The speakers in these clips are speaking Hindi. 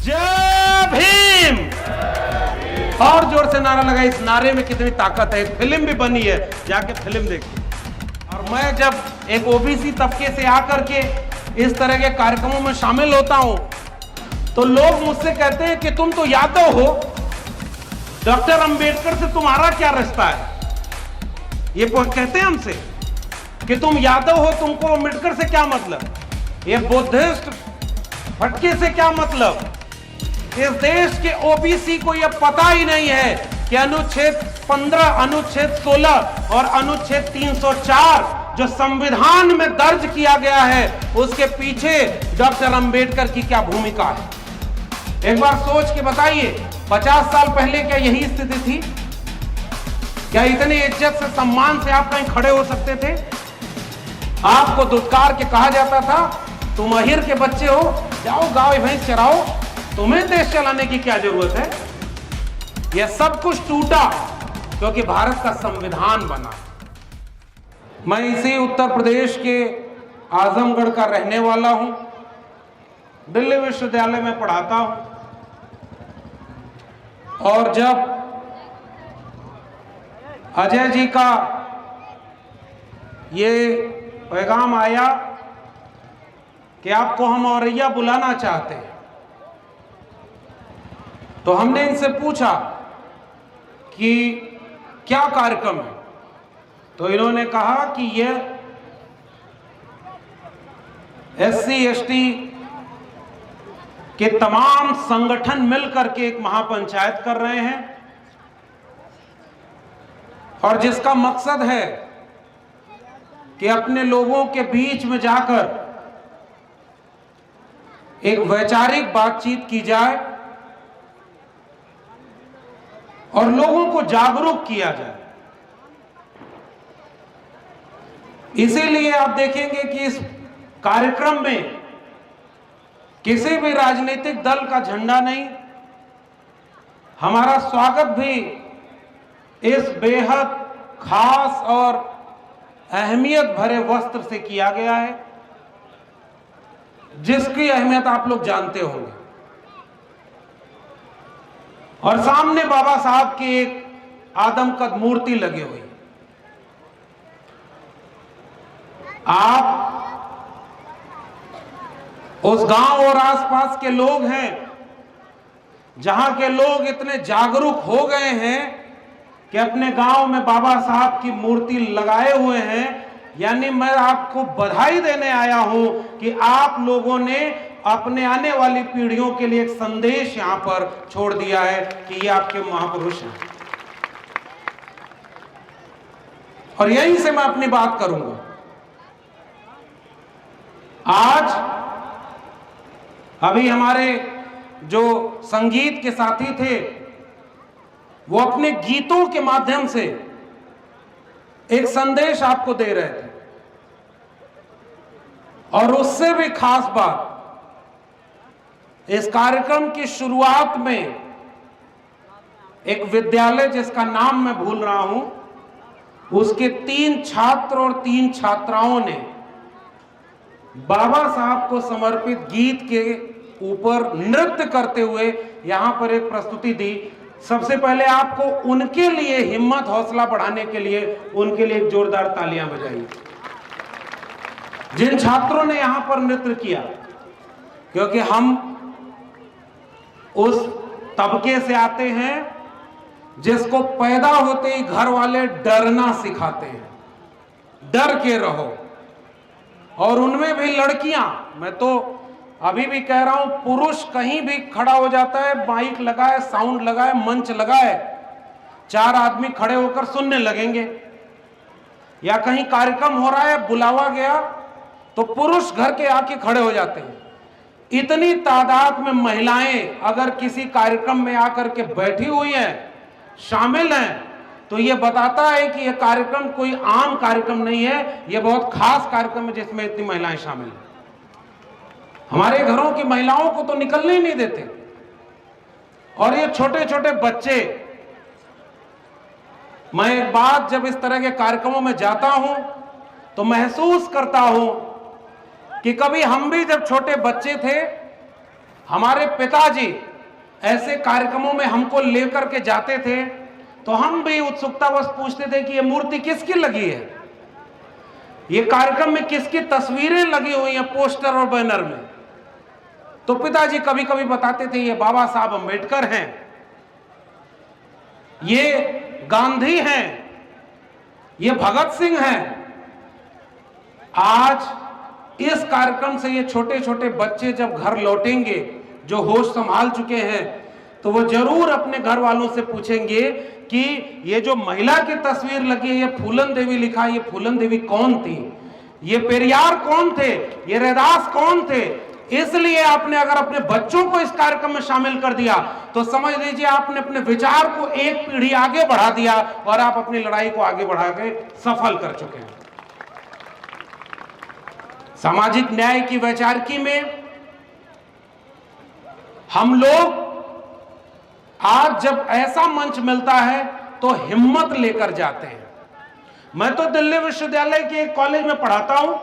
जय भीम। और जोर से नारा लगा। इस नारे में कितनी ताकत है। एक फिल्म भी बनी है, जाके फिल्म देखिए। और मैं जब एक ओबीसी तबके से आकर के इस तरह के कार्यक्रमों में शामिल होता हूं तो लोग मुझसे कहते हैं कि तुम तो यादव हो, डॉक्टर अंबेडकर से तुम्हारा क्या रिश्ता है। ये कहते हैं हमसे कि तुम यादव हो, तुमको अंबेडकर से क्या मतलब, ये बुद्धिस्ट फटके से क्या मतलब। इस देश के ओबीसी को यह पता ही नहीं है कि अनुच्छेद 15, अनुच्छेद 16 और अनुच्छेद 304 जो संविधान में दर्ज किया गया है उसके पीछे डॉक्टर अंबेडकर की क्या भूमिका है। एक बार सोच के बताइए, 50 साल पहले क्या यही स्थिति थी? क्या इतनी इज्जत से, सम्मान से आप कहीं खड़े हो सकते थे? आपको दुत्कार के कहा जाता था तुम अहिर के बच्चे हो, जाओ गाय भैंस चराओ, तुम्हें देश चलाने की क्या जरूरत है। यह सब कुछ टूटा क्योंकि भारत का संविधान बना। मैं इसी उत्तर प्रदेश के आजमगढ़ का रहने वाला हूं, दिल्ली विश्वविद्यालय में पढ़ाता हूं। और जब अजय जी का ये पैगाम आया कि आपको हम औरैया बुलाना चाहते हैं, तो हमने इनसे पूछा कि क्या कार्यक्रम है। तो इन्होंने कहा कि यह एससी एसटी के तमाम संगठन मिलकर के एक महापंचायत कर रहे हैं और जिसका मकसद है कि अपने लोगों के बीच में जाकर एक वैचारिक बातचीत की जाए और लोगों को जागरूक किया जाए। इसीलिए आप देखेंगे कि इस कार्यक्रम में किसी भी राजनीतिक दल का झंडा नहीं। हमारा स्वागत भी इस बेहद खास और अहमियत भरे वस्त्र से किया गया है जिसकी अहमियत आप लोग जानते होंगे। और सामने बाबा साहब की एक आदमकद मूर्ति लगी हुई। आप उस गांव और आसपास के लोग हैं जहां के लोग इतने जागरूक हो गए हैं कि अपने गांव में बाबा साहब की मूर्ति लगाए हुए हैं। यानी मैं आपको बधाई देने आया हूं कि आप लोगों ने अपने आने वाली पीढ़ियों के लिए एक संदेश यहां पर छोड़ दिया है कि ये आपके महापुरुष हैं। और यहीं से मैं अपनी बात करूंगा। आज अभी हमारे जो संगीत के साथी थे वो अपने गीतों के माध्यम से एक संदेश आपको दे रहे थे। और उससे भी खास बात, इस कार्यक्रम की शुरुआत में एक विद्यालय जिसका नाम मैं भूल रहा हूं, उसके 3 छात्र और 3 छात्राओं ने बाबा साहब को समर्पित गीत के ऊपर नृत्य करते हुए यहां पर एक प्रस्तुति दी। सबसे पहले आपको उनके लिए हिम्मत हौसला बढ़ाने के लिए उनके लिए एक जोरदार तालियां बजाइए जिन छात्रों ने यहां पर नृत्य किया। क्योंकि हम उस तबके से आते हैं जिसको पैदा होते ही घर वाले डरना सिखाते हैं, डर के रहो। और उनमें भी लड़कियां, मैं तो अभी भी कह रहा हूं, पुरुष कहीं भी खड़ा हो जाता है, माइक लगाए, साउंड लगाए, मंच लगाए, 4 आदमी खड़े होकर सुनने लगेंगे। या कहीं कार्यक्रम हो रहा है, बुलावा गया तो पुरुष घर के आके खड़े हो जाते हैं। इतनी तादाद में महिलाएं अगर किसी कार्यक्रम में आकर के बैठी हुई हैं, शामिल हैं, तो यह बताता है कि यह कार्यक्रम कोई आम कार्यक्रम नहीं है, यह बहुत खास कार्यक्रम है जिसमें इतनी महिलाएं शामिल हैं। हमारे घरों की महिलाओं को तो निकलने ही नहीं देते। और ये छोटे छोटे बच्चे, मैं एक बात जब इस तरह के कार्यक्रमों में जाता हूं तो महसूस करता हूं कि कभी हम भी जब छोटे बच्चे थे हमारे पिताजी ऐसे कार्यक्रमों में हमको लेकर के जाते थे तो हम भी उत्सुकतावश पूछते थे कि ये मूर्ति किसकी लगी है, ये कार्यक्रम में किसकी तस्वीरें लगी हुई हैं पोस्टर और बैनर में। तो पिताजी कभी कभी बताते थे ये बाबा साहब अम्बेडकर हैं, ये गांधी हैं, ये भगत सिंह हैं। आज इस कार्यक्रम से ये छोटे छोटे बच्चे जब घर लौटेंगे, जो होश संभाल चुके हैं, तो वो जरूर अपने घर वालों से पूछेंगे कि ये जो महिला की तस्वीर लगी है, ये फूलन देवी लिखा है, ये फूलन देवी कौन थी, ये पेरियार कौन थे, ये रैदास कौन थे। इसलिए आपने अगर अपने बच्चों को इस कार्यक्रम में शामिल कर दिया तो समझ लीजिए आपने अपने विचार को एक पीढ़ी आगे बढ़ा दिया और आप अपनी लड़ाई को आगे बढ़ा के सफल कर चुके हैं। सामाजिक न्याय की वैचारिकी में हम लोग आज जब ऐसा मंच मिलता है तो हिम्मत लेकर जाते हैं। मैं तो दिल्ली विश्वविद्यालय के एक कॉलेज में पढ़ाता हूं,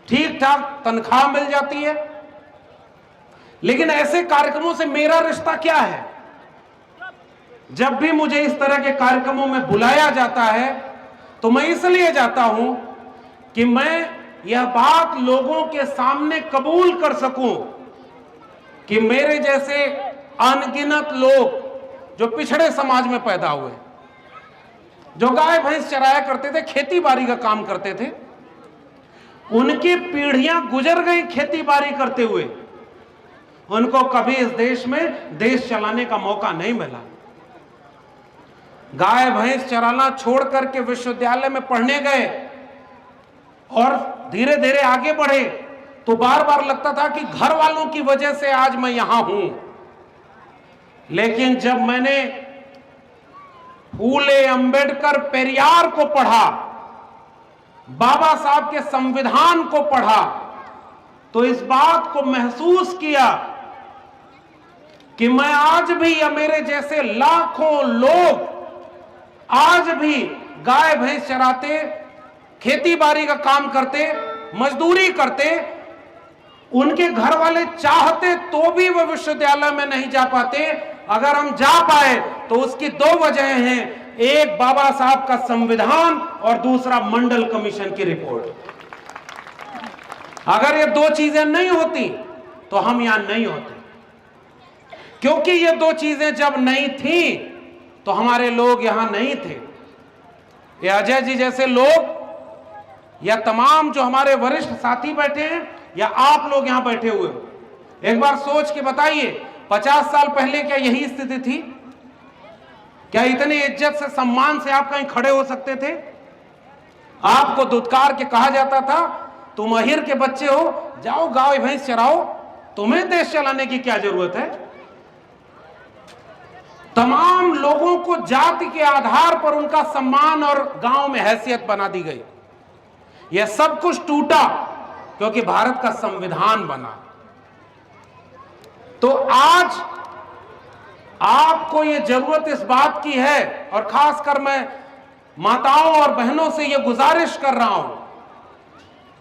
ठीक ठाक तनख्वाह मिल जाती है, लेकिन ऐसे कार्यक्रमों से मेरा रिश्ता क्या है? जब भी मुझे इस तरह के कार्यक्रमों में बुलाया जाता है तो मैं इसलिए जाता हूं कि मैं यह बात लोगों के सामने कबूल कर सकूं कि मेरे जैसे अनगिनत लोग जो पिछड़े समाज में पैदा हुए, जो गाय भैंस चराया करते थे, खेती बाड़ी का काम करते थे, उनकी पीढ़ियां गुजर गई खेती बाड़ी करते हुए, उनको कभी इस देश में देश चलाने का मौका नहीं मिला। गाय भैंस चराना छोड़ करके विश्वविद्यालय में पढ़ने गए और धीरे धीरे आगे बढ़े तो बार बार लगता था कि घर वालों की वजह से आज मैं यहां हूं। लेकिन जब मैंने फूले, अंबेडकर, पेरियार को पढ़ा, बाबा साहब के संविधान को पढ़ा, तो इस बात को महसूस किया कि मैं आज भी या मेरे जैसे लाखों लोग आज भी गाय भैंस चराते, खेती बाड़ी का काम करते, मजदूरी करते, उनके घर वाले चाहते तो भी वो विश्वविद्यालय में नहीं जा पाते। अगर हम जा पाए तो उसकी दो वजह हैं, एक बाबा साहब का संविधान और दूसरा मंडल कमीशन की रिपोर्ट। अगर ये दो चीजें नहीं होती तो हम यहां नहीं होते, क्योंकि ये दो चीजें जब नहीं थी तो हमारे लोग यहां नहीं थे। ये अजय जी जैसे लोग या तमाम जो हमारे वरिष्ठ साथी बैठे हैं या आप लोग यहां बैठे हुए हो, एक बार सोच के बताइए 50 साल पहले क्या यही स्थिति थी? क्या इतनी इज्जत से, सम्मान से आप कहीं खड़े हो सकते थे? आपको दुत्कार के कहा जाता था तुम अहिर के बच्चे हो, जाओ गाय भैंस चराओ, तुम्हें देश चलाने की क्या जरूरत है? तमाम लोगों को जाति के आधार पर उनका सम्मान और गांव में हैसियत बना दी गई। यह सब कुछ टूटा क्योंकि भारत का संविधान बना। तो आज आपको यह जरूरत इस बात की है, और खासकर मैं माताओं और बहनों से यह गुजारिश कर रहा हूं,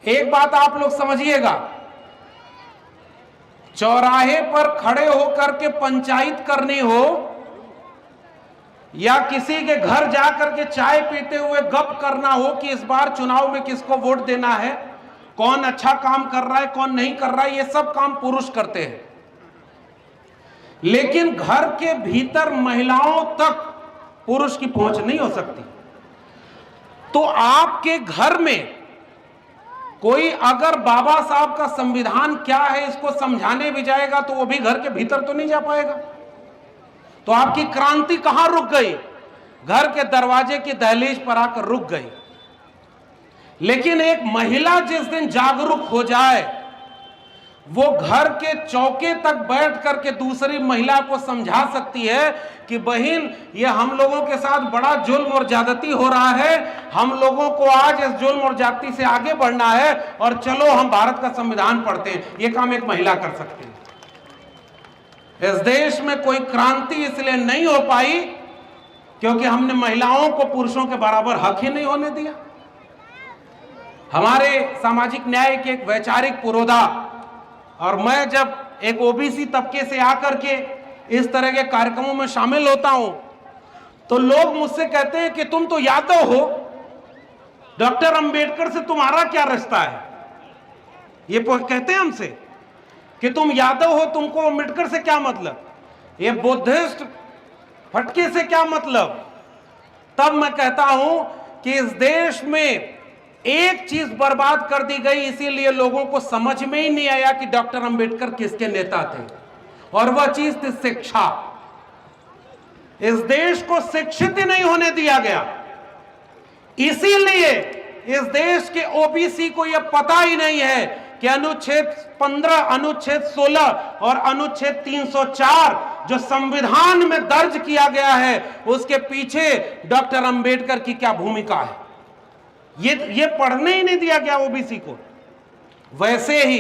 एक बात आप लोग समझिएगा, चौराहे पर खड़े होकर के पंचायत करनी हो या किसी के घर जाकर के चाय पीते हुए गप करना हो कि इस बार चुनाव में किसको वोट देना है, कौन अच्छा काम कर रहा है, कौन नहीं कर रहा है, ये सब काम पुरुष करते हैं। लेकिन घर के भीतर महिलाओं तक पुरुष की पहुंच नहीं हो सकती। तो आपके घर में कोई अगर बाबा साहब का संविधान क्या है इसको समझाने भी जाएगा तो वो भी घर के भीतर तो नहीं जा पाएगा। तो आपकी क्रांति कहां रुक गई? घर के दरवाजे की दहलीज पर आकर रुक गई। लेकिन एक महिला जिस दिन जागरूक हो जाए, वो घर के चौके तक बैठ करके दूसरी महिला को समझा सकती है कि बहन, ये हम लोगों के साथ बड़ा जुल्म और ज्यादती हो रहा है, हम लोगों को आज इस जुल्म और ज्यादती से आगे बढ़ना है और चलो हम भारत का संविधान पढ़ते हैं। ये काम एक महिला कर सकती है। इस देश में कोई क्रांति इसलिए नहीं हो पाई क्योंकि हमने महिलाओं को पुरुषों के बराबर हक ही नहीं होने दिया। हमारे सामाजिक न्याय के एक वैचारिक पुरोधा, और मैं जब एक ओबीसी तबके से आकर के इस तरह के कार्यक्रमों में शामिल होता हूं तो लोग मुझसे कहते हैं कि तुम तो यादव हो, डॉक्टर अंबेडकर से तुम्हारा क्या रिश्ता है। ये कहते हैं हमसे कि तुम यादव हो, तुमको अंबेडकर से क्या मतलब, ये बुद्धिस्ट फटके से क्या मतलब। तब मैं कहता हूं कि इस देश में एक चीज बर्बाद कर दी गई, इसीलिए लोगों को समझ में ही नहीं आया कि डॉक्टर अंबेडकर किसके नेता थे, और वह चीज थी शिक्षा। इस देश को शिक्षित ही नहीं होने दिया गया, इसीलिए इस देश के ओबीसी को यह पता ही नहीं है कि अनुच्छेद 15, अनुच्छेद 16 और अनुच्छेद 304 जो संविधान में दर्ज किया गया है उसके पीछे डॉक्टर अंबेडकर की क्या भूमिका है, ये पढ़ने ही नहीं दिया गया ओबीसी को। वैसे ही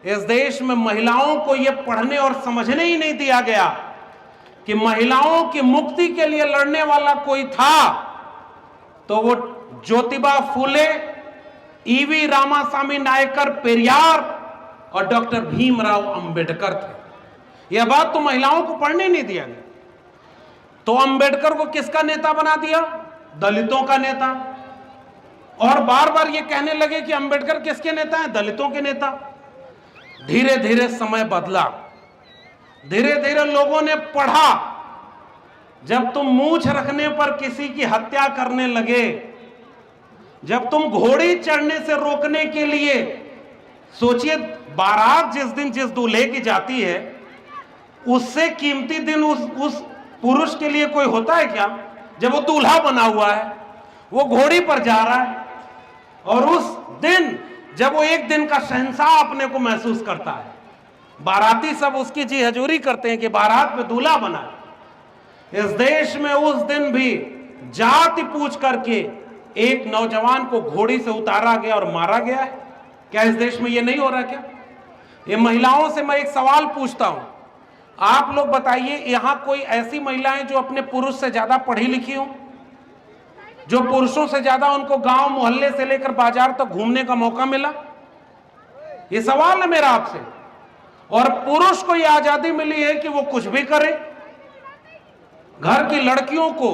इस देश में महिलाओं को यह पढ़ने और समझने ही नहीं दिया गया कि महिलाओं की मुक्ति के लिए लड़ने वाला कोई था तो वो ज्योतिबा फूले, ईवी रामासामी नायकर पेरियार और डॉक्टर भीमराव अंबेडकर थे। यह बात तो महिलाओं को पढ़ने नहीं दिया गया। तो अंबेडकर को किसका नेता बना दिया? दलितों का नेता। और बार बार ये कहने लगे कि अंबेडकर किसके नेता हैं? दलितों के नेता। धीरे धीरे समय बदला, धीरे धीरे लोगों ने पढ़ा। जब तुम मूंछ रखने पर किसी की हत्या करने लगे, जब तुम घोड़ी चढ़ने से रोकने के लिए, सोचिए बारात जिस दिन जिस दूल्हे की जाती है उससे कीमती दिन उस पुरुष के लिए कोई होता है क्या? जब वो दूल्हा बना हुआ है, वो घोड़ी पर जा रहा है, और उस दिन जब वो एक दिन का शहंशाह अपने को महसूस करता है, बाराती सब उसकी जी हजूरी करते हैं कि बारात में दूल्हा बना है। इस देश में उस दिन भी जाति पूछ करके एक नौजवान को घोड़ी से उतारा गया और मारा गया है। क्या इस देश में ये नहीं हो रहा क्या? ये महिलाओं से मैं एक सवाल पूछता हूं, आप लोग बताइए, यहां कोई ऐसी महिलाएं जो अपने पुरुष से ज्यादा पढ़ी लिखी हो, जो पुरुषों से ज्यादा उनको गांव मोहल्ले से लेकर बाजार तक घूमने का मौका मिला? ये सवाल है मेरा आपसे। और पुरुष को यह आजादी मिली है कि वो कुछ भी करे। घर की लड़कियों को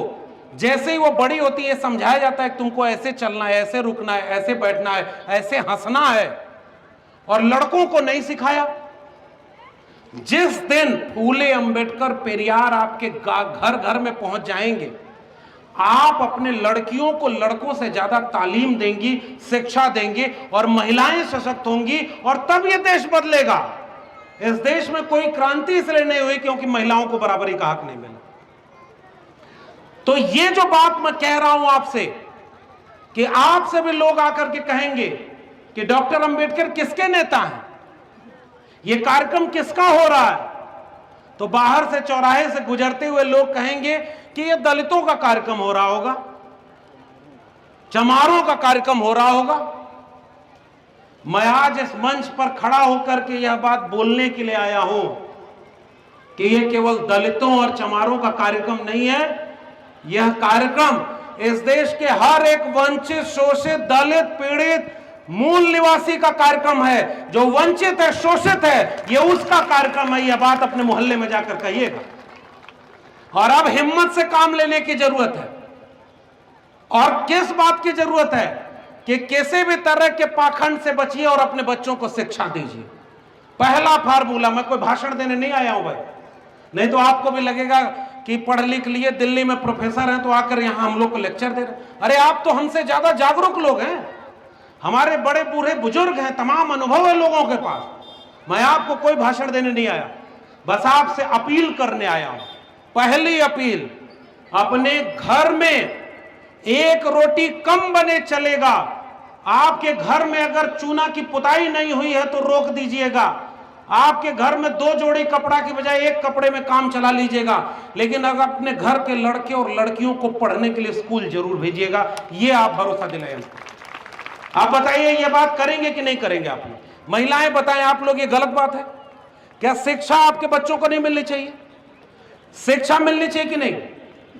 जैसे ही वो बड़ी होती है समझाया जाता है कि तुमको ऐसे चलना है, ऐसे रुकना है, ऐसे बैठना है, ऐसे हंसना है, और लड़कों को नहीं सिखाया। जिस दिन फूले, अंबेडकर, पेरियार आपके घर घर में पहुंच जाएंगे, आप अपने लड़कियों को लड़कों से ज्यादा तालीम देंगी, शिक्षा देंगे, और महिलाएं सशक्त होंगी, और तब यह देश बदलेगा। इस देश में कोई क्रांति इसलिए नहीं हुई क्योंकि महिलाओं को बराबरी का हक नहीं मिला। तो ये जो बात मैं कह रहा हूं आपसे, कि आपसे भी लोग आकर के कहेंगे कि डॉक्टर अंबेडकर किसके नेता हैं, ये कार्यक्रम किसका हो रहा है, तो बाहर से चौराहे से गुजरते हुए लोग कहेंगे कि ये दलितों का कार्यक्रम हो रहा होगा, चमारों का कार्यक्रम हो रहा होगा। मैं आज इस मंच पर खड़ा होकर के यह बात बोलने के लिए आया हूं कि यह केवल दलितों और चमारों का कार्यक्रम नहीं है। यह कार्यक्रम इस देश के हर एक वंचित, शोषित, दलित, पीड़ित, मूल निवासी का कार्यक्रम है। जो वंचित है, शोषित है, यह उसका कार्यक्रम है। यह बात अपने मोहल्ले में जाकर कहिएगा। और अब हिम्मत से काम लेने की जरूरत है। और किस बात की जरूरत है? कि किसी भी तरह के पाखंड से बचिए और अपने बच्चों को शिक्षा दीजिए। पहला फार्मूला, मैं कोई भाषण देने नहीं आया हूं भाई, नहीं तो आपको भी लगेगा कि पढ़ लिख लिए, दिल्ली में प्रोफेसर हैं तो आकर यहां हम लोग को लेक्चर दे रहे। अरे आप तो हमसे ज्यादा जागरूक लोग हैं, हमारे बड़े बूढ़े बुजुर्ग हैं, तमाम अनुभव है लोगों के पास। मैं आपको कोई भाषण देने नहीं आया, बस आपसे अपील करने आया हूं। पहली अपील, अपने घर में एक रोटी कम बने चलेगा। आपके घर में अगर चूना की पुताई नहीं हुई है तो रोक दीजिएगा। आपके घर में 2 जोड़ी कपड़ा की बजाय 1 कपड़े में काम चला लीजिएगा। लेकिन अगर अपने घर के लड़के और लड़कियों को पढ़ने के लिए स्कूल जरूर भेजिएगा। ये आप भरोसा दिलाएं। आप बताइए ये बात करेंगे कि नहीं करेंगे? आप लोग महिलाएं बताएं, आप लोग ये गलत बात है क्या? शिक्षा आपके बच्चों को नहीं मिलनी चाहिए? शिक्षा मिलनी चाहिए कि नहीं?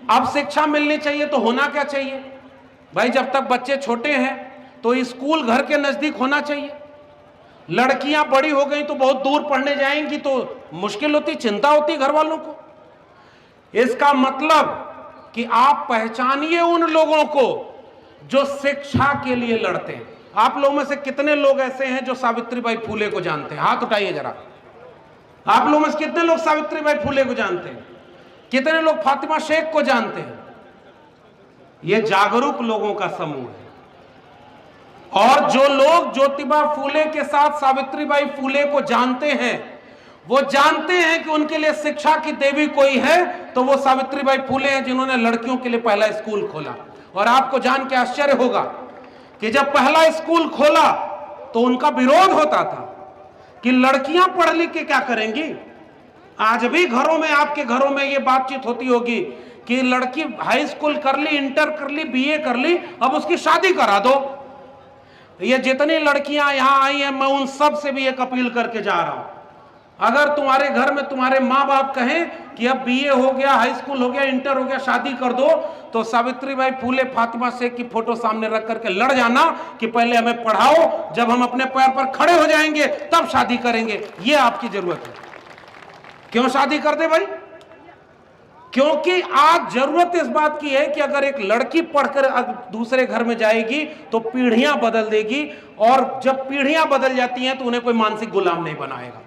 अब शिक्षा मिलनी चाहिए तो होना क्या चाहिए भाई? जब तक बच्चे छोटे हैं तो स्कूल घर के नजदीक होना चाहिए। लड़कियां बड़ी हो गई तो बहुत दूर पढ़ने जाएंगी तो मुश्किल होती, चिंता होती घर वालों को। इसका मतलब कि आप पहचानिए उन लोगों को जो शिक्षा के लिए लड़ते हैं। आप लोगों में से कितने लोग ऐसे हैं जो सावित्रीबाई फुले को जानते हैं? हाथ उठाइए जरा। आप लोगों में से कितने लोग सावित्रीबाई फुले को जानते हैं? कितने लोग फातिमा शेख को जानते हैं? यह जागरूक लोगों का समूह है। और जो लोग ज्योतिबा फुले के साथ सावित्रीबाई फुले को जानते हैं, वो जानते हैं कि उनके लिए शिक्षा की देवी कोई है तो वो सावित्रीबाई फुले हैं, जिन्होंने लड़कियों के लिए पहला स्कूल खोला। और आपको जान के आश्चर्य होगा कि जब पहला स्कूल खोला तो उनका विरोध होता था कि लड़कियां पढ़ लिख के क्या करेंगी। आज भी घरों में, आपके घरों में ये बातचीत होती होगी कि लड़की हाई स्कूल कर ली, इंटर कर ली, बीए कर ली, अब उसकी शादी करा दो। ये जितनी लड़कियां यहां आई हैं, मैं उन सब से भी एक अपील करके जा रहा हूं, अगर तुम्हारे घर में तुम्हारे माँ बाप कहें कि अब बीए हो गया, हाई स्कूल हो गया, इंटर हो गया, शादी कर दो, तो सावित्रीबाई फुले, फातिमा शेख की फोटो सामने रख करके लड़ जाना कि पहले हमें पढ़ाओ, जब हम अपने पैर पर खड़े हो जाएंगे तब शादी करेंगे। ये आपकी जरूरत है। क्यों शादी कर दे भाई? क्योंकि आज जरूरत इस बात की है कि अगर एक लड़की पढ़कर दूसरे घर में जाएगी तो पीढ़ियां बदल देगी, और जब पीढ़ियां बदल जाती हैं तो उन्हें कोई मानसिक गुलाम नहीं बनाएगा।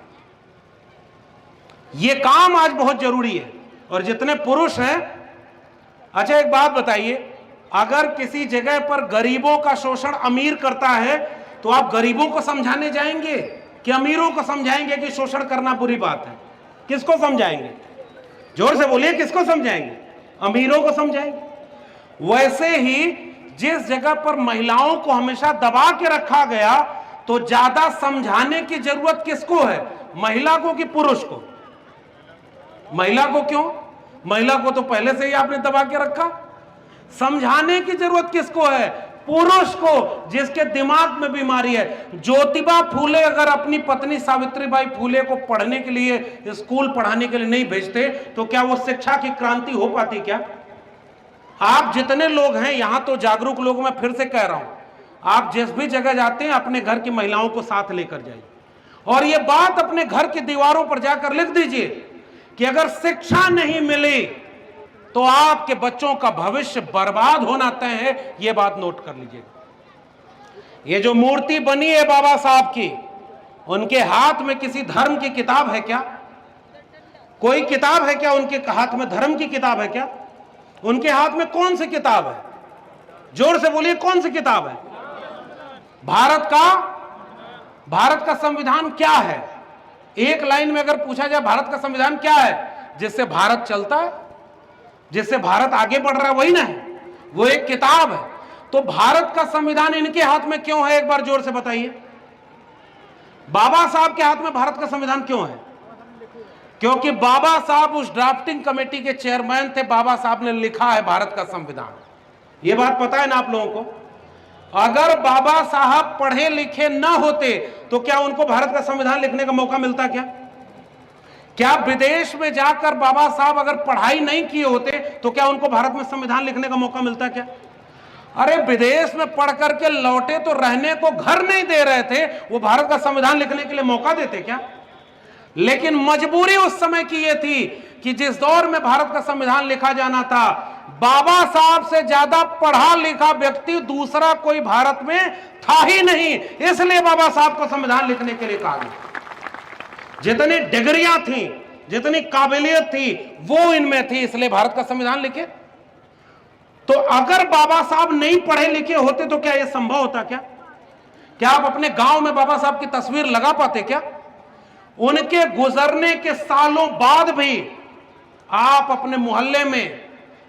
ये काम आज बहुत जरूरी है। और जितने पुरुष हैं, अच्छा एक बात बताइए, अगर किसी जगह पर गरीबों का शोषण अमीर करता है तो आप गरीबों को समझाने जाएंगे कि अमीरों को समझाएंगे कि शोषण करना बुरी बात है? किसको समझाएंगे? जोर से बोलिए, किसको समझाएंगे? अमीरों को समझाएंगे। वैसे ही जिस जगह पर महिलाओं को हमेशा दबा के रखा गया, तो ज्यादा समझाने की जरूरत किसको है? महिला को कि पुरुष को? महिला को। क्यों? महिला को तो पहले से ही आपने दबा के रखा। समझाने की जरूरत किसको है? पुरुष को, जिसके दिमाग में बीमारी है। ज्योतिबा फुले अगर अपनी पत्नी सावित्रीबाई फुले को पढ़ने के लिए, स्कूल पढ़ाने के लिए नहीं भेजते तो क्या वो शिक्षा की क्रांति हो पाती क्या? आप जितने लोग हैं यहां, तो जागरूक लोग, मैं फिर से कह रहा हूं, आप जिस भी जगह जाते हैं अपने घर की महिलाओं को साथ लेकर जाइए, और ये बात अपने घर की दीवारों पर जाकर लिख दीजिए कि अगर शिक्षा नहीं मिली तो आपके बच्चों का भविष्य बर्बाद होना तय है। यह बात नोट कर लीजिए। ये जो मूर्ति बनी है बाबा साहब की, उनके हाथ में किसी धर्म की किताब है क्या? कोई किताब है क्या उनके हाथ में? धर्म की किताब है क्या? उनके हाथ में कौन सी किताब है? जोर से बोलिए, कौन सी किताब है? भारत का संविधान क्या है? एक लाइन में अगर पूछा जाए भारत का संविधान क्या है, जिससे भारत चलता है, जिससे भारत आगे बढ़ रहा है, वही ना है, वो एक किताब है। तो भारत का संविधान इनके हाथ में क्यों है? एक बार जोर से बताइए। बाबा साहब के हाथ में भारत का संविधान क्यों है? क्योंकि बाबा साहब उस ड्राफ्टिंग कमेटी के चेयरमैन थे। बाबा साहब ने लिखा है भारत का संविधान। ये बात पता है ना आप लोगों को? अगर बाबा साहब पढ़े लिखे ना होते तो क्या उनको भारत का संविधान लिखने का मौका मिलता? क्या विदेश में जाकर बाबा साहब अगर पढ़ाई नहीं किए होते तो क्या उनको भारत में संविधान लिखने का मौका मिलता? क्या अरे विदेश में पढ़ करके लौटे तो रहने को घर नहीं दे रहे थे, वो भारत का संविधान लिखने के लिए मौका देते क्या? लेकिन मजबूरी उस समय की ये थी कि जिस दौर में भारत का संविधान लिखा जाना था, बाबा साहब से ज्यादा पढ़ा लिखा व्यक्ति दूसरा कोई भारत में था ही नहीं, इसलिए बाबा साहब को संविधान लिखने के लिए कहा गया। जितनी डिग्रियां थी, जितनी काबिलियत थी, वो इनमें थी, इसलिए भारत का संविधान लिखे। तो अगर बाबा साहब नहीं पढ़े लिखे होते तो क्या यह संभव होता? क्या आप अपने गांव में बाबा साहब की तस्वीर लगा पाते? क्या उनके गुजरने के सालों बाद भी आप अपने मोहल्ले में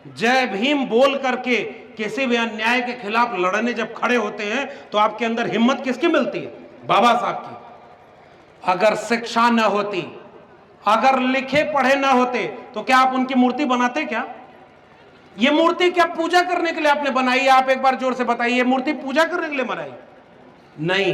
जय भीम बोल करके किसी भी अन्याय के खिलाफ लड़ने जब खड़े होते हैं तो आपके अंदर हिम्मत किसकी मिलती है? बाबा साहब की। अगर शिक्षा न होती, अगर लिखे पढ़े न होते तो क्या आप उनकी मूर्ति बनाते? क्या ये मूर्ति क्या पूजा करने के लिए आपने बनाई है? आप एक बार जोर से बताइए, ये मूर्ति पूजा करने के लिए बनाई? नहीं।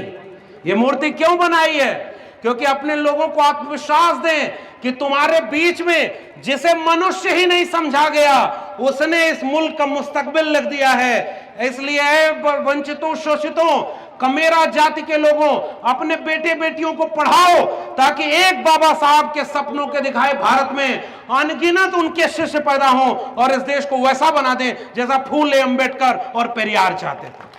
ये मूर्ति क्यों बनाई है? क्योंकि अपने लोगों को आत्मविश्वास दें कि तुम्हारे बीच में जिसे मनुष्य ही नहीं समझा गया, उसने इस मुल्क का मुस्तकबिल लिख दिया है। इसलिए वंचितों, शोषितों, कमेरा जाति के लोगों, अपने बेटे बेटियों को पढ़ाओ ताकि एक बाबा साहब के सपनों के दिखाए भारत में अनगिनत उनके शिष्य पैदा हों और इस देश को वैसा बना दें जैसा फूले, अंबेडकर और पेरियार चाहते थे।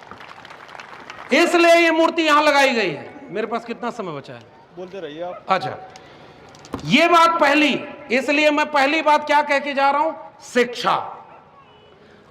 इसलिए ये मूर्ति यहां लगाई गई है। मेरे पास कितना समय बचा है? बोलते रहिए आप। अच्छा, ये बात पहली, इसलिए मैं पहली बात क्या कह के जा रहा हूं? शिक्षा।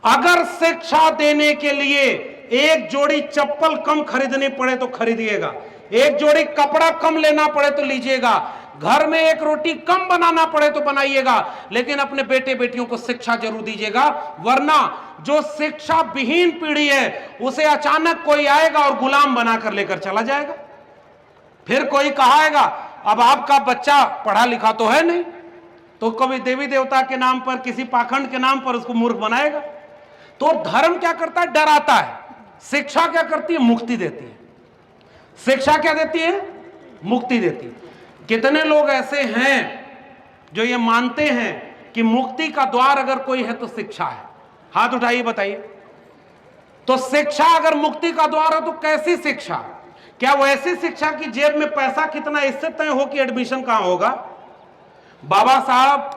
अगर शिक्षा देने के लिए एक जोड़ी चप्पल कम खरीदनी पड़े तो खरीदिएगा, एक जोड़ी कपड़ा कम लेना पड़े तो लीजिएगा, घर में एक रोटी कम बनाना पड़े तो बनाइएगा, लेकिन अपने बेटे बेटियों को शिक्षा जरूर दीजिएगा। वरना जो शिक्षा विहीन पीढ़ी है उसे अचानक कोई आएगा और गुलाम बनाकर लेकर चला जाएगा। फिर कोई कहाएगा अब आपका बच्चा पढ़ा लिखा तो है नहीं, तो कभी देवी देवता के नाम पर, किसी पाखंड के नाम पर उसको मूर्ख बनाएगा। तो धर्म क्या करता है? डराता है। शिक्षा क्या करती है? मुक्ति देती है। शिक्षा क्या देती है? मुक्ति देती है। कितने लोग ऐसे हैं जो ये मानते हैं कि मुक्ति का द्वार अगर कोई है तो शिक्षा है? हाथ उठाइए, बताइए। तो शिक्षा अगर मुक्ति का द्वार है तो कैसी शिक्षा? क्या वैसी शिक्षा की जेब में पैसा कितना इससे तय हो कि एडमिशन कहां होगा? बाबा साहब,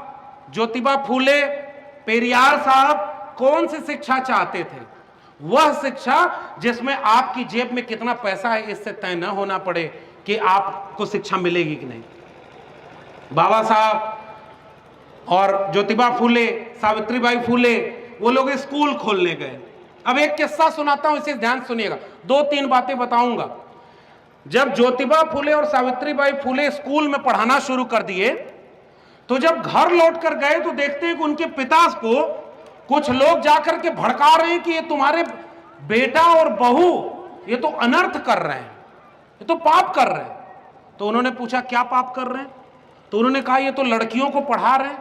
ज्योतिबा फूले, पेरियार साहब कौन सी शिक्षा चाहते थे? वह शिक्षा जिसमें आपकी जेब में कितना पैसा है इससे तय न होना पड़े कि आपको शिक्षा मिलेगी कि नहीं। बाबा साहब और ज्योतिबा फूले, सावित्रीबाई फूले, वो लोग स्कूल खोलने गए। अब एक किस्सा सुनाता हूं, इसे ध्यान सुनिएगा, 2-3 बातें बताऊंगा। जब ज्योतिबा फूले और सावित्रीबाई फूले स्कूल में पढ़ाना शुरू कर दिए तो जब घर लौट कर गए तो देखते हैं कि उनके पिता को कुछ लोग जाकर के भड़का रहे हैं कि ये तुम्हारे बेटा और बहू ये तो अनर्थ कर रहे हैं, ये तो पाप कर रहे हैं। तो उन्होंने पूछा क्या पाप कर रहे हैं? तो उन्होंने कहा ये तो लड़कियों को पढ़ा रहे हैं,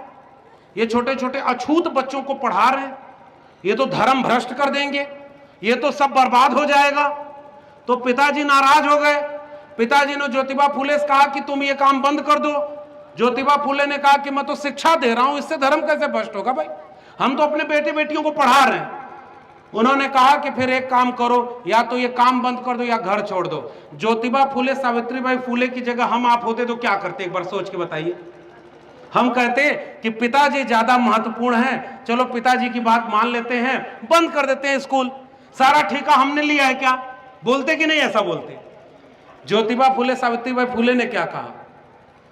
ये छोटे छोटे अछूत बच्चों को पढ़ा रहे हैं, ये तो धर्म भ्रष्ट कर देंगे, ये तो सब बर्बाद हो जाएगा। तो पिताजी नाराज हो गए। पिताजी ने ज्योतिबा फूले से कहा कि तुम ये काम बंद कर दो। ज्योतिबा फूले ने कहा कि मैं तो शिक्षा दे रहा हूं, इससे धर्म कैसे भ्रष्ट होगा भाई, हम तो अपने बेटे बेटियों को पढ़ा रहे हैं। उन्होंने कहा कि फिर एक काम करो, या तो ये काम बंद कर दो या घर छोड़ दो। ज्योतिबा फूले, सावित्रीबाई फूले की जगह हम आप होते तो क्या करते? एक बार सोच के बताइए। हम कहते कि पिताजी ज्यादा महत्वपूर्ण हैं, चलो पिताजी की बात मान लेते हैं, बंद कर देते हैं स्कूल, सारा ठेका हमने लिया है क्या? बोलते कि नहीं ऐसा बोलते? ज्योतिबा फूले, सावित्रीबाई फूले ने क्या कहा?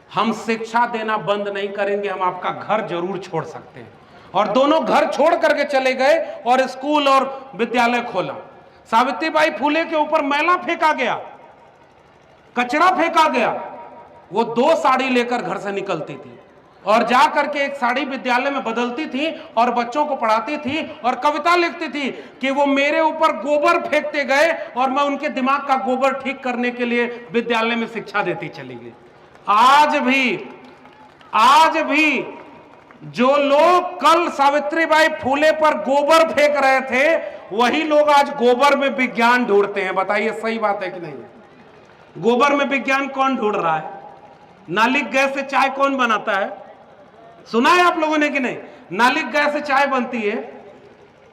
हम शिक्षा देना बंद नहीं करेंगे, हम आपका घर जरूर छोड़ सकते हैं। और दोनों घर छोड़ करके चले गए और स्कूल और विद्यालय खोला। सावित्रीबाई फूले के ऊपर मैला फेंका गया, कचरा फेंका गया। वो 2 साड़ी लेकर घर से निकलती थी और जा करके एक साड़ी विद्यालय में बदलती थी और बच्चों को पढ़ाती थी और कविता लिखती थी कि वो मेरे ऊपर गोबर फेंकते गए और मैं उनके दिमाग का गोबर ठीक करने के लिए विद्यालय में शिक्षा देती चली गई। आज भी जो लोग कल सावित्रीबाई फूले पर गोबर फेंक रहे थे वही लोग आज गोबर में विज्ञान ढूंढते हैं। बताइए सही बात है कि नहीं? गोबर में विज्ञान कौन ढूंढ रहा है? नालिक गैस से चाय कौन बनाता है? सुना है आप लोगों ने कि नहीं? नालिक गैस से चाय बनती है।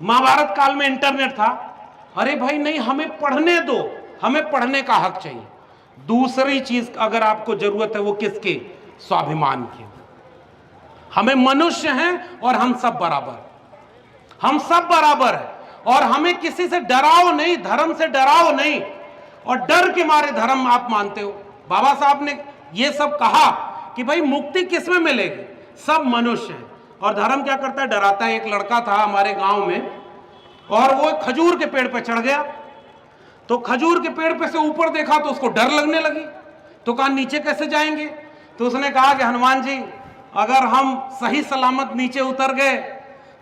महाभारत काल में इंटरनेट था। अरे भाई नहीं, हमें पढ़ने दो, हमें पढ़ने का हक चाहिए। दूसरी चीज अगर आपको जरूरत है वो किसकी? स्वाभिमान की। हमें मनुष्य हैं और हम सब बराबर, हम सब बराबर हैं और हमें किसी से डराओ नहीं, धर्म से डराओ नहीं। और डर के मारे धर्म आप मानते हो। बाबा साहब ने ये सब कहा कि भाई मुक्ति किसमें मिलेगी? सब मनुष्य हैं। और धर्म क्या करता है? डराता है। एक लड़का था हमारे गांव में और वो खजूर के पेड़ पे चढ़ गया। तो खजूर के पेड़ पे से ऊपर देखा तो उसको डर लगने लगी। तो कहा नीचे कैसे जाएंगे? तो उसने कहा कि हनुमान जी अगर हम सही सलामत नीचे उतर गए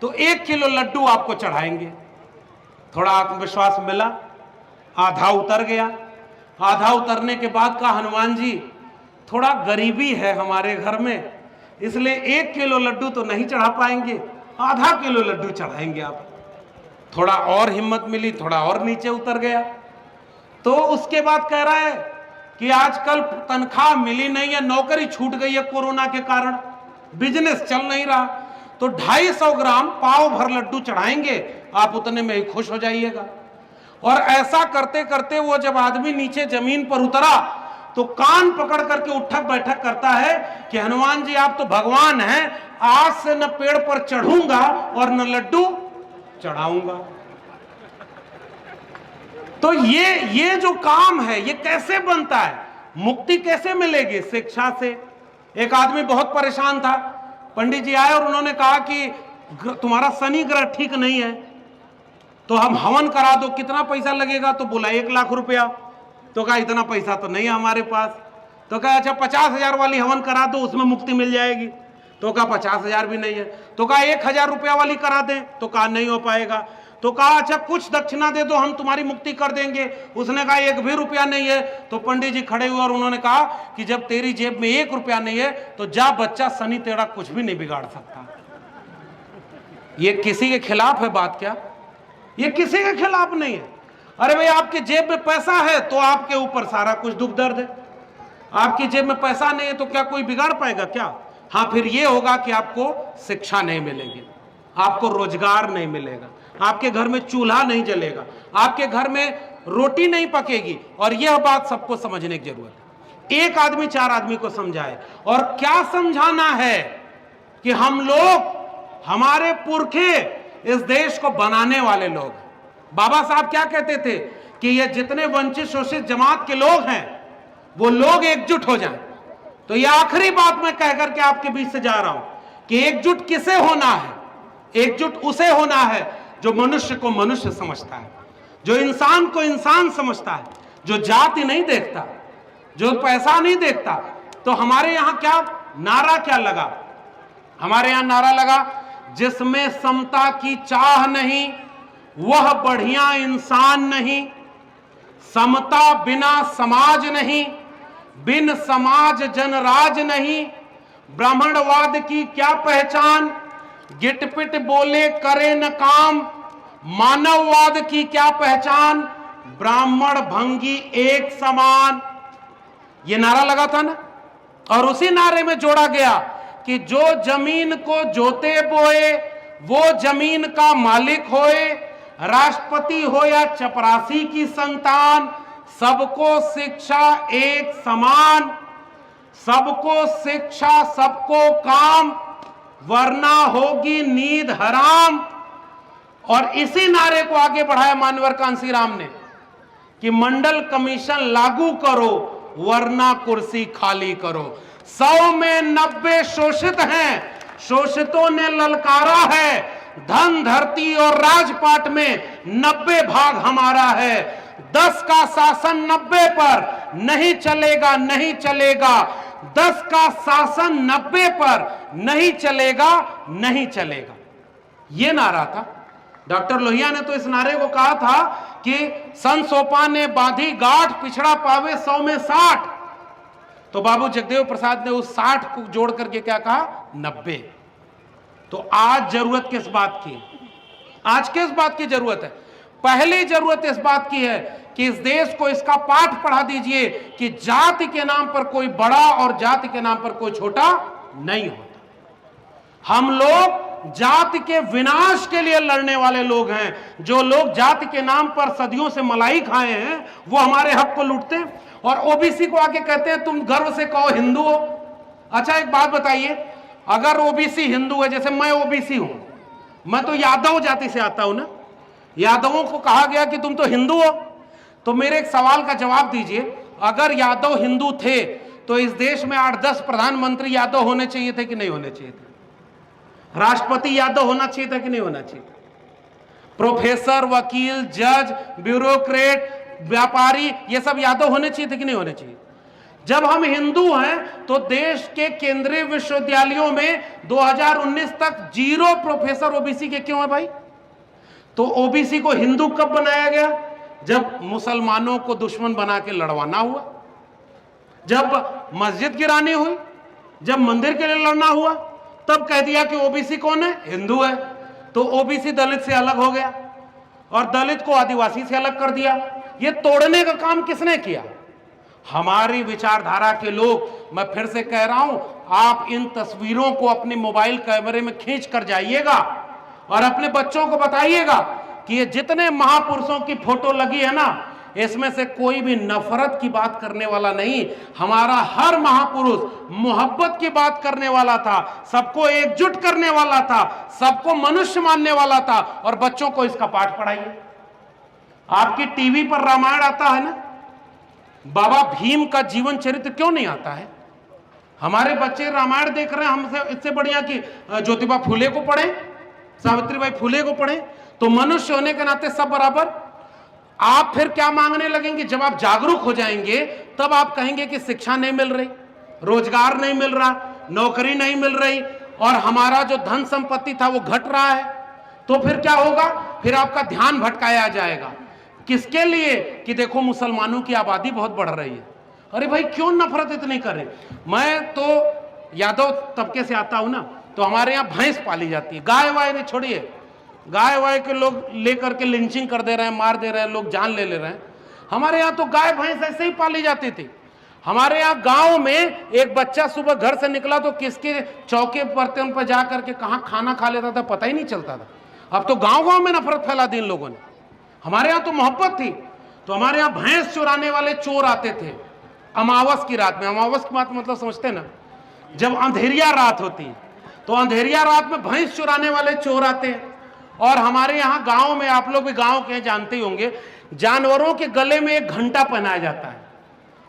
तो 1 किलो लड्डू आपको चढ़ाएंगे। थोड़ा आत्मविश्वास मिला, आधा उतर गया। आधा उतरने के बाद कहा हनुमान जी थोड़ा गरीबी है हमारे घर में, इसलिए 1 किलो लड्डू तो नहीं चढ़ा पाएंगे, आधा किलो लड्डू चढ़ाएंगे आप। थोड़ा और हिम्मत मिली, थोड़ा और नीचे उतर गया। तो उसके बाद कह रहा है कि आजकल तनख्वाह मिली नहीं है, नौकरी छूट गई है कोरोना के कारण, बिजनेस चल नहीं रहा, तो 250 ग्राम पाव भर लड्डू चढ़ाएंगे, आप उतने में ही खुश हो जाइएगा। और ऐसा करते करते वो जब आदमी नीचे जमीन पर उतरा तो कान पकड़ करके उठक बैठक करता है कि हनुमान जी आप तो भगवान हैं, आज से न पेड़ पर चढ़ूंगा और न लड्डू चढ़ाऊंगा। तो ये जो काम है ये कैसे बनता है, मुक्ति कैसे मिलेगी? शिक्षा से। एक आदमी बहुत परेशान था, पंडित जी आए और उन्होंने कहा कि तुम्हारा शनि ग्रह ठीक नहीं है, तो हम हवन करा दो, कितना पैसा लगेगा? तो बोला 1 लाख रुपया। तो कहा इतना पैसा तो नहीं है हमारे पास। तो कहा अच्छा 50,000 वाली हवन करा दो, उसमें मुक्ति मिल जाएगी। तो कहा 50,000 भी नहीं है। तो कहा 1,000 रुपया वाली करा दें। तो कहा नहीं हो पाएगा। तो कहा अच्छा कुछ दक्षिणा दे दो, हम तुम्हारी मुक्ति कर देंगे। उसने कहा 1 भी रुपया नहीं है। तो पंडित जी खड़े हुए और उन्होंने कहा कि जब तेरी जेब में 1 रुपया नहीं है तो जा बच्चा, शनि तेरा कुछ भी नहीं बिगाड़ सकता। ये किसी के खिलाफ है बात क्या? ये किसी के खिलाफ नहीं है। अरे भाई आपके जेब में पैसा है तो आपके ऊपर सारा कुछ दुख दर्द है। आपकी जेब में पैसा नहीं है तो क्या कोई बिगाड़ पाएगा क्या? हाँ, फिर ये होगा कि आपको शिक्षा नहीं मिलेगी, आपको रोजगार नहीं मिलेगा, आपके घर में चूल्हा नहीं जलेगा, आपके घर में रोटी नहीं पकेगी। और यह बात सबको समझने की जरूरत है। एक आदमी 4 आदमी को समझाए। और क्या समझाना है कि हम लोग, हमारे पुरखे इस देश को बनाने वाले लोग। बाबा साहब क्या कहते थे कि ये जितने वंचित शोषित जमात के लोग हैं वो लोग एकजुट हो जाएं। तो ये आखिरी बात मैं कह करके आपके बीच से जा रहा हूं कि एकजुट किसे होना है? एकजुट उसे होना है जो मनुष्य को मनुष्य समझता है, जो इंसान को इंसान समझता है, जो जाति नहीं देखता, जो पैसा नहीं देखता। तो हमारे यहां क्या नारा क्या लगा? हमारे यहां नारा लगा, जिसमें समता की चाह नहीं वह बढ़िया इंसान नहीं, समता बिना समाज नहीं, बिन समाज जनराज नहीं, ब्राह्मणवाद की क्या पहचान, गिटपिट बोले करे न काम, मानववाद की क्या पहचान, ब्राह्मण भंगी एक समान। ये नारा लगा था ना। और उसी नारे में जोड़ा गया कि जो जमीन को जोते बोए वो जमीन का मालिक होए, राष्ट्रपति हो या चपरासी की संतान, सबको शिक्षा एक समान, सबको शिक्षा सबको काम, वरना होगी नींद हराम। और इसी नारे को आगे बढ़ाया मानवर कांसीराम ने कि मंडल कमीशन लागू करो वरना कुर्सी खाली करो। 100 में 90 शोषित हैं, शोषितों ने ललकारा है, धन धरती और राजपाट में 90 भाग हमारा है। 10 का शासन 90 पर नहीं चलेगा, नहीं चलेगा। 10 का शासन 90 पर नहीं चलेगा, नहीं चलेगा। यह नारा था। डॉक्टर लोहिया ने तो इस नारे को कहा था कि संत सोपा ने बांधी गांठ, पिछड़ा पावे 100 में 60। तो बाबू जगदेव प्रसाद ने उस 60 को जोड़ करके क्या कहा? 90। तो आज जरूरत किस बात की? आज किस बात की जरूरत है? पहली जरूरत इस बात की है कि इस देश को इसका पाठ पढ़ा दीजिए कि जाति के नाम पर कोई बड़ा और जाति के नाम पर कोई छोटा नहीं होता। हम लोग जाति के विनाश के लिए लड़ने वाले लोग हैं। जो लोग जाति के नाम पर सदियों से मलाई खाए हैं वो हमारे हक को लूटते हैं। और ओबीसी को आके कहते हैं तुम गर्व से कहो हिंदू हो। अच्छा एक बात बताइए, अगर ओबीसी हिंदू है, जैसे मैं ओबीसी हूं, मैं तो यादव जाति से आता हूं ना, यादवों को कहा गया कि तुम तो हिंदू हो, तो मेरे एक सवाल का जवाब दीजिए, अगर यादव हिंदू थे तो इस देश में 8-10 प्रधानमंत्री यादव होने चाहिए थे कि नहीं होने चाहिए थे? राष्ट्रपति यादव होना चाहिए था कि नहीं होना चाहिए? प्रोफेसर, वकील, जज, ब्यूरोक्रेट, व्यापारी, ये सब यादव होने चाहिए थे कि नहीं होने चाहिए? जब हम हिंदू हैं तो देश के केंद्रीय विश्वविद्यालयों में 2019 तक 0 प्रोफेसर ओबीसी के क्यों है भाई? तो ओबीसी को हिंदू कब बनाया गया? जब मुसलमानों को दुश्मन बना के लड़वाना हुआ, जब मस्जिद गिरानी हुई, जब मंदिर के लिए लड़ना हुआ, तब कह दिया कि ओबीसी कौन है? हिंदू है। तो ओबीसी दलित से अलग हो गया और दलित को आदिवासी से अलग कर दिया। ये तोड़ने का काम किसने किया? हमारी विचारधारा के लोग। मैं फिर से कह रहा हूं, आप इन तस्वीरों को अपने मोबाइल कैमरे में खींच कर जाइएगा और अपने बच्चों को बताइएगा कि ये जितने महापुरुषों की फोटो लगी है ना, इसमें से कोई भी नफरत की बात करने वाला नहीं। हमारा हर महापुरुष मोहब्बत की बात करने वाला था, सबको एकजुट करने वाला था, सबको मनुष्य मानने वाला था। और बच्चों को इसका पाठ पढ़ाइए। आपकी टीवी पर रामायण आता है ना, बाबा भीम का जीवन चरित्र क्यों नहीं आता है? हमारे बच्चे रामायण देख रहे हैं, हमसे इससे बढ़िया कि ज्योतिबा फूले को पढ़ें, सावित्रीबाई फूले को पढ़ें। तो मनुष्य होने के नाते सब बराबर। आप फिर क्या मांगने लगेंगे? जब आप जागरूक हो जाएंगे तब आप कहेंगे कि शिक्षा नहीं मिल रही, रोजगार नहीं मिल रहा, नौकरी नहीं मिल रही, और हमारा जो धन संपत्ति था वो घट रहा है। तो फिर क्या होगा? फिर आपका ध्यान भटकाया जाएगा। किसके लिए? कि देखो मुसलमानों की आबादी बहुत बढ़ रही है। अरे भाई क्यों नफरत इतनी कर रहे? मैं तो यादव तबके से आता हूं ना, तो हमारे यहाँ भैंस पाली जाती है। गाय वाय ने छोड़िए, गाय वाय के लोग लेकर के लिंचिंग कर दे रहे हैं, मार दे रहे हैं, लोग जान ले रहे हैं। हमारे यहाँ तो गाय भैंस ऐसे ही पाली जाती थी। हमारे यहाँ गांव में एक बच्चा सुबह घर से निकला तो किसके चौके बर्तन पर जा करके कहाँ खाना खा लेता था पता ही नहीं चलता था। अब तो गांव गांव में नफरत फैला दी इन लोगों ने। हमारे यहाँ तो मोहब्बत थी। तो हमारे यहाँ भैंस चुराने वाले चोर आते थे अमावस की रात में। अमावस की बात मतलब समझते ना, जब अंधेरिया रात होती है तो अंधेरिया रात में भैंस चुराने वाले चोर आते हैं। और हमारे यहाँ गांव में, आप लोग भी गांव के जानते ही होंगे, जानवरों के गले में एक घंटा पहनाया जाता है।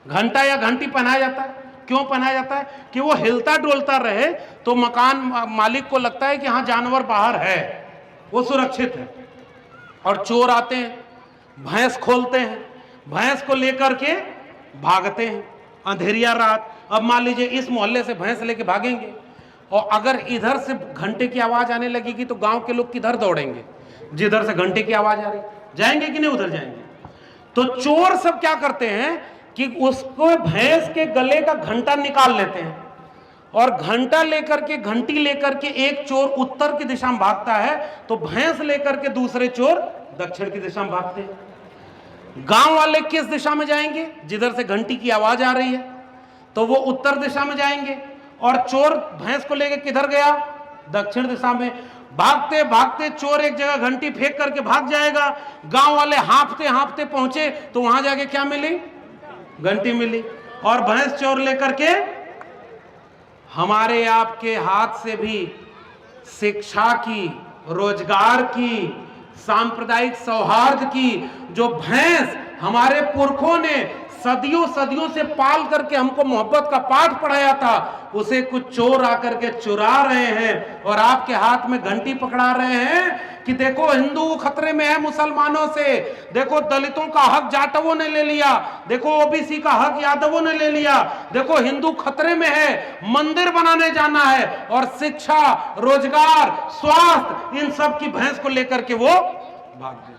घंटा या घंटी पहनाया जाता है। क्यों पहनाया जाता है? कि वो हिलता डोलता रहे तो मकान मालिक को लगता है कि हाँ जानवर बाहर है, वो सुरक्षित है। और चोर आते हैं, भैंस खोलते हैं, भैंस को लेकर के भागते हैं अंधेरिया रात। अब मान लीजिए इस मोहल्ले से भैंस लेके भागेंगे और अगर इधर से घंटे की आवाज आने लगेगी तो गांव के लोग किधर दौड़ेंगे? जिधर से घंटे की आवाज आ रही, जाएंगे कि नहीं उधर जाएंगे? तो चोर सब क्या करते हैं कि उसको भैंस के गले का घंटा निकाल लेते हैं और घंटा लेकर के, घंटी लेकर के एक चोर उत्तर की दिशा में भागता है तो भैंस लेकर के दूसरे चोर दक्षिण की दिशा में भागते हैं। गांव वाले किस दिशा में जाएंगे? जिधर से घंटी की आवाज आ रही है तो वो उत्तर दिशा में जाएंगे। और चोर भैंस को लेकर किधर गया? दक्षिण दिशा में। भागते भागते चोर एक जगह घंटी फेंक करके भाग जाएगा। गांव वाले हांफते हांफते पहुंचे तो वहां जाके क्या मिली? घंटी मिली। और भैंस चोर लेकर के हमारे आपके हाथ से भी शिक्षा की, रोजगार की, सांप्रदायिक सौहार्द की जो भैंस हमारे पुरखों ने सदियों सदियों से पाल करके हमको मोहब्बत का पाठ पढ़ाया था, उसे कुछ चोर आकर के चुरा रहे हैं और आपके हाथ में घंटी पकड़ा रहे हैं कि देखो हिंदू खतरे में है मुसलमानों से, देखो दलितों का हक जाटवों ने ले लिया, देखो ओबीसी का हक यादवों ने ले लिया, देखो हिंदू खतरे में है, मंदिर बनाने जाना है। और शिक्षा, रोजगार, स्वास्थ्य, इन सब की भैंस को लेकर के वो भाग गए।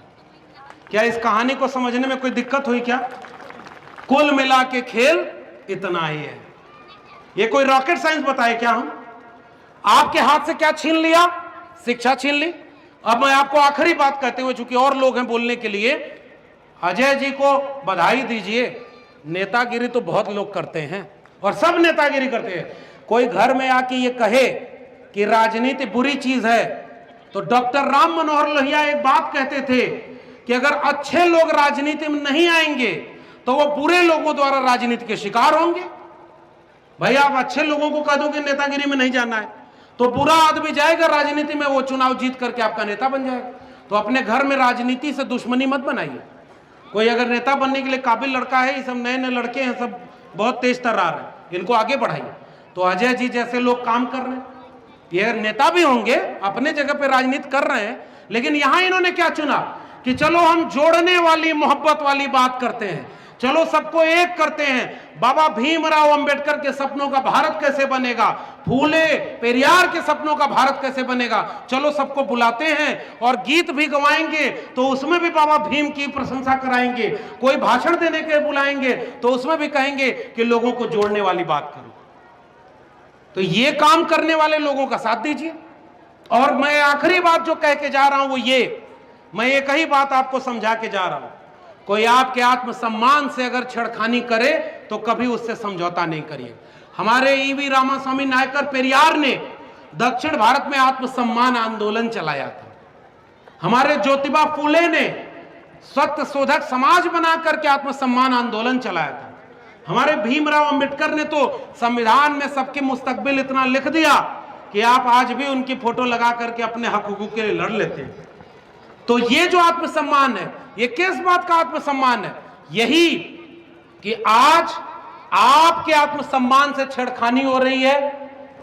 क्या इस कहानी को समझने में कोई दिक्कत हुई क्या? कुल मिला के खेल इतना ही है। ये कोई रॉकेट साइंस बताए क्या हम? आपके हाथ से क्या छीन लिया? शिक्षा छीन ली। अब मैं आपको आखिरी बात कहते हुए, चूंकि और लोग हैं बोलने के लिए, अजय जी को बधाई दीजिए। नेतागिरी तो बहुत लोग करते हैं और सब नेतागिरी करते हैं। कोई घर में आके ये कहे कि राजनीति बुरी चीज है, तो डॉक्टर राम मनोहर लोहिया एक बात कहते थे कि अगर अच्छे लोग राजनीति में नहीं आएंगे तो वो बुरे लोगों द्वारा राजनीति के शिकार होंगे। भाई आप अच्छे लोगों को कह दो कि नेतागिरी में नहीं जाना है तो बुरा आदमी जाएगा राजनीति में, वो चुनाव जीत करके आपका नेता बन जाएगा। तो अपने घर में राजनीति से दुश्मनी मत बनाइए। कोई अगर नेता बनने के लिए काबिल लड़का है, ये सब नए नए लड़के हैं, सब बहुत तेज तर्रार है, इनको आगे बढ़ाइए। तो अजय जी जैसे लोग काम कर रहे हैं, ये नेता भी होंगे, अपने जगह पे राजनीति कर रहे हैं, लेकिन यहां इन्होंने क्या चुना कि चलो हम जोड़ने वाली, मोहब्बत वाली बात करते हैं, चलो सबको एक करते हैं। बाबा भीमराव अंबेडकर के सपनों का भारत कैसे बनेगा, फूले पेरियार के सपनों का भारत कैसे बनेगा, चलो सबको बुलाते हैं और गीत भी गवाएंगे तो उसमें भी बाबा भीम की प्रशंसा कराएंगे। कोई भाषण देने के बुलाएंगे तो उसमें भी कहेंगे कि लोगों को जोड़ने वाली बात करो। तो ये काम करने वाले लोगों का साथ दीजिए। और मैं आखिरी बात जो कह के जा रहा हूं वो ये, मैं एक ही बात आपको समझा के जा रहा हूं, कोई आपके आत्मसम्मान से अगर छेड़खानी करे तो कभी उससे समझौता नहीं करिए। हमारे ईवी रामास्वामी नायकर पेरियार ने दक्षिण भारत में आत्मसम्मान आंदोलन चलाया था। हमारे ज्योतिबा फूले ने सत्य शोधक समाज बना करके आत्मसम्मान आंदोलन चलाया था। हमारे भीमराव अंबेडकर ने तो संविधान में सबके मुस्तकबिल इतना लिख दिया कि आप आज भी उनकी फोटो लगा करके अपने हक हुकूक के लिए लड़ लेते हैं। तो ये जो आत्मसम्मान है, ये किस बात का आत्मसम्मान है? यही कि आज आपके आत्मसम्मान से छेड़खानी हो रही है,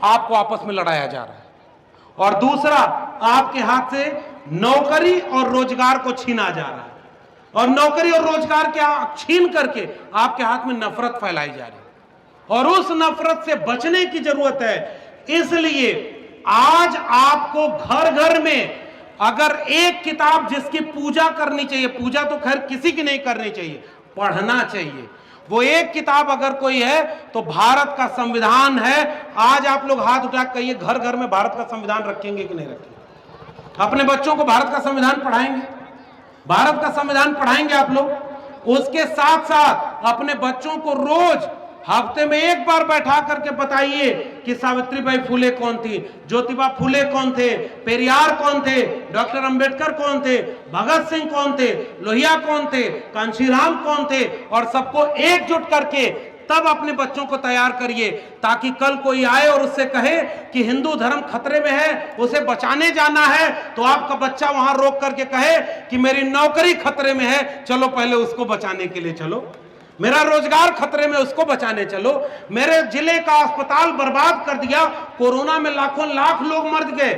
आपको आपस में लड़ाया जा रहा है। और दूसरा, आपके हाथ से नौकरी और रोजगार को छीना जा रहा है, और नौकरी और रोजगार के छीन करके आपके हाथ में नफरत फैलाई जा रही है, और उस नफरत से बचने की जरूरत है। इसलिए आज आपको घर घर में अगर एक किताब जिसकी पूजा करनी चाहिए, पूजा तो खैर किसी की नहीं करनी चाहिए, पढ़ना चाहिए, वो एक किताब अगर कोई है तो भारत का संविधान है। आज आप लोग हाथ उठा कहिए, घर घर में भारत का संविधान रखेंगे कि नहीं रखेंगे? अपने बच्चों को भारत का संविधान पढ़ाएंगे? भारत का संविधान पढ़ाएंगे आप लोग? उसके साथ साथ अपने बच्चों को रोज हफ्ते में एक बार बैठा करके बताइए कि सावित्रीबाई फुले कौन थी, ज्योतिबा फुले कौन थे, पेरियार कौन थे, डॉक्टर अंबेडकर कौन थे, भगत सिंह कौन थे, लोहिया कौन थे, कांशीराम कौन थे, और सबको एकजुट करके तब अपने बच्चों को तैयार करिए, ताकि कल कोई आए और उससे कहे कि हिंदू धर्म खतरे में है, उसे बचाने जाना है, तो आपका बच्चा वहां रोक करके कहे कि मेरी नौकरी खतरे में है, चलो पहले उसको बचाने के लिए चलो, मेरा रोजगार खतरे में, उसको बचाने चलो, मेरे जिले का अस्पताल बर्बाद कर दिया, कोरोना में लाखों लाख लोग मर गए,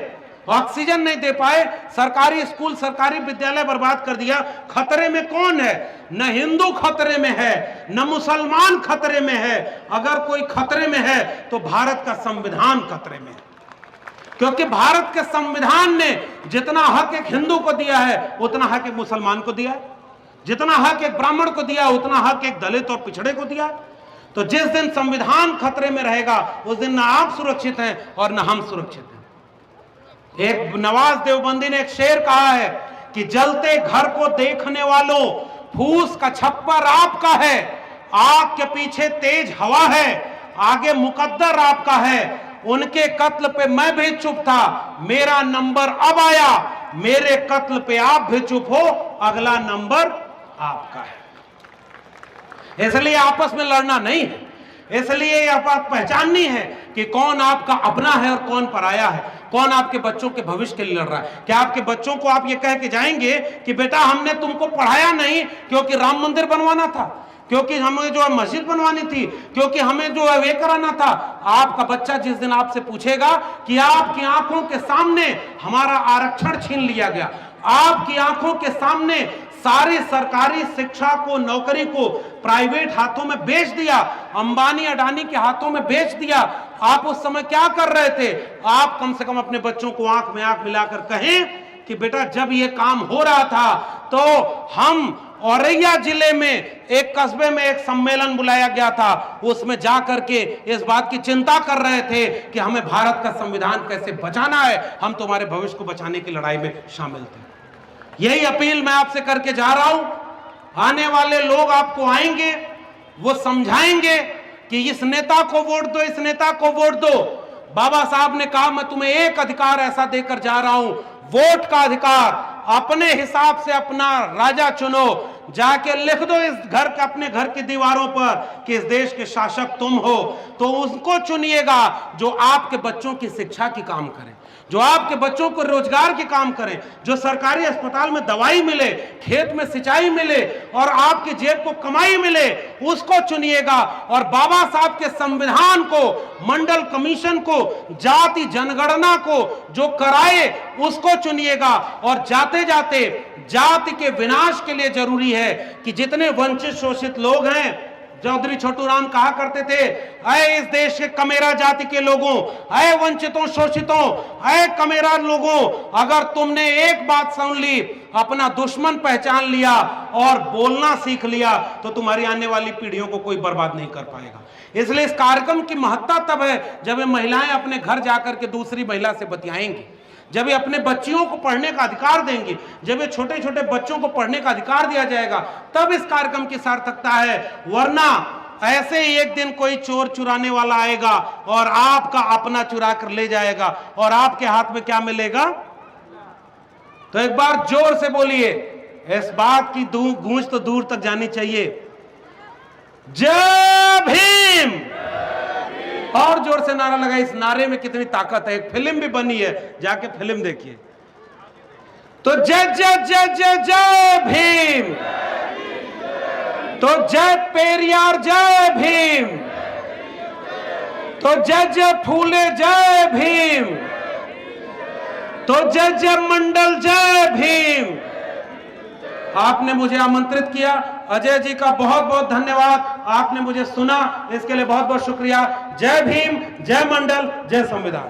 ऑक्सीजन नहीं दे पाए, सरकारी स्कूल सरकारी विद्यालय बर्बाद कर दिया। खतरे में कौन है? न हिंदू खतरे में है, न मुसलमान खतरे में है। अगर कोई खतरे में है तो भारत का संविधान खतरे में है, क्योंकि भारत के संविधान ने जितना हक एक हिंदू को दिया है उतना हक एक मुसलमान को दिया है, जितना हक एक ब्राह्मण को दिया उतना हक एक दलित और पिछड़े को दिया। तो जिस दिन संविधान खतरे में रहेगा उस दिन ना आप सुरक्षित हैं और ना हम सुरक्षित हैं। एक नवाज देवबंदी ने एक शेर कहा है कि जलते घर को देखने वालों, फूस का छप्पर आपका है, आग के पीछे तेज हवा है, आगे मुकद्दर आपका है, उनके कत्ल पे मैं भी चुप था, मेरा नंबर अब आया, मेरे कत्ल पे आप भी चुप हो, अगला नंबर आपका है। इसलिए आपस में लड़ना नहीं है, इसलिए यह बात पहचाननी है कि कौन आपका अपना है और कौन पराया है, कौन आपके बच्चों के भविष्य के लिए लड़ रहा है। क्या आपके बच्चों को आप ये कह के जाएंगे कि बेटा हमने तुमको पढ़ाया नहीं क्योंकि राम मंदिर बनवाना था, क्योंकि हमें जो है मस्जिद बनवानी थी, क्योंकि हमें जो है वे कराना था? आपका बच्चा जिस दिन आपसे पूछेगा कि आपकी आंखों के सामने हमारा आरक्षण छीन लिया गया, आपकी आंखों के सामने सारी सरकारी शिक्षा को, नौकरी को प्राइवेट हाथों में बेच दिया, अंबानी अडानी के हाथों में बेच दिया, आप उस समय क्या कर रहे थे? आप कम से कम अपने बच्चों को आंख में आंख मिलाकर कहें कि बेटा जब ये काम हो रहा था तो हम औरैया जिले में एक कस्बे में एक सम्मेलन बुलाया गया था, उसमें जाकर के इस बात की चिंता कर रहे थे कि हमें भारत का संविधान कैसे बचाना है, हम तुम्हारे भविष्य को बचाने की लड़ाई में शामिल थे। यही अपील मैं आपसे करके जा रहा हूं। आने वाले लोग आपको आएंगे, वो समझाएंगे कि इस नेता को वोट दो, इस नेता को वोट दो। बाबा साहब ने कहा मैं तुम्हें एक अधिकार ऐसा देकर जा रहा हूं, वोट का अधिकार। अपने हिसाब से अपना राजा चुनो, जाके लिख दो इस घर का, अपने घर की दीवारों पर कि इस देश के शासक तुम हो, तो उसको चुनिएगा जो आपके बच्चों की शिक्षा की काम करे, जो आपके बच्चों को रोजगार के काम करें, जो सरकारी अस्पताल में दवाई मिले, खेत में सिंचाई मिले और आपकी जेब को कमाई मिले, उसको चुनिएगा। और बाबा साहब के संविधान को, मंडल कमीशन को, जाति जनगणना को जो कराए उसको चुनिएगा। और जाते जाते जाति के विनाश के लिए जरूरी है कि जितने वंचित शोषित लोग हैं, चौधरी छोटू राम कहा करते थे, अय इस देश के कमेरा जाति के लोगों, अय वंचितों शोषितों, अय कमेरा लोगों, अगर तुमने एक बात सुन ली, अपना दुश्मन पहचान लिया और बोलना सीख लिया, तो तुम्हारी आने वाली पीढ़ियों को कोई बर्बाद नहीं कर पाएगा। इसलिए इस कार्यक्रम की महत्ता तब है जब ये महिलाएं अपने घर जाकर के दूसरी महिला से बतियाएंगी, जब ये अपने बच्चियों को पढ़ने का अधिकार देंगे, जब ये छोटे छोटे बच्चों को पढ़ने का अधिकार दिया जाएगा, तब इस कार्यक्रम की सार्थकता है। वरना ऐसे ही एक दिन कोई चोर चुराने वाला आएगा और आपका अपना चुरा कर ले जाएगा, और आपके हाथ में क्या मिलेगा? तो एक बार जोर से बोलिए, इस बात की गूंज तो दूर तक जानी चाहिए, जय भीम। और जोर से नारा लगाइए। इस नारे में कितनी ताकत है, एक फिल्म भी बनी है, जाके फिल्म देखिए। तो जय जय जय जय जय भीम, तो जय पेरियार जय भीम, तो जय जय फूले जय भीम, तो जय जय मंडल जय भीम। आपने मुझे आमंत्रित किया, अजय जी का बहुत बहुत धन्यवाद। आपने मुझे सुना, इसके लिए बहुत बहुत शुक्रिया। जय भीम, जय मंडल, जय संविधान।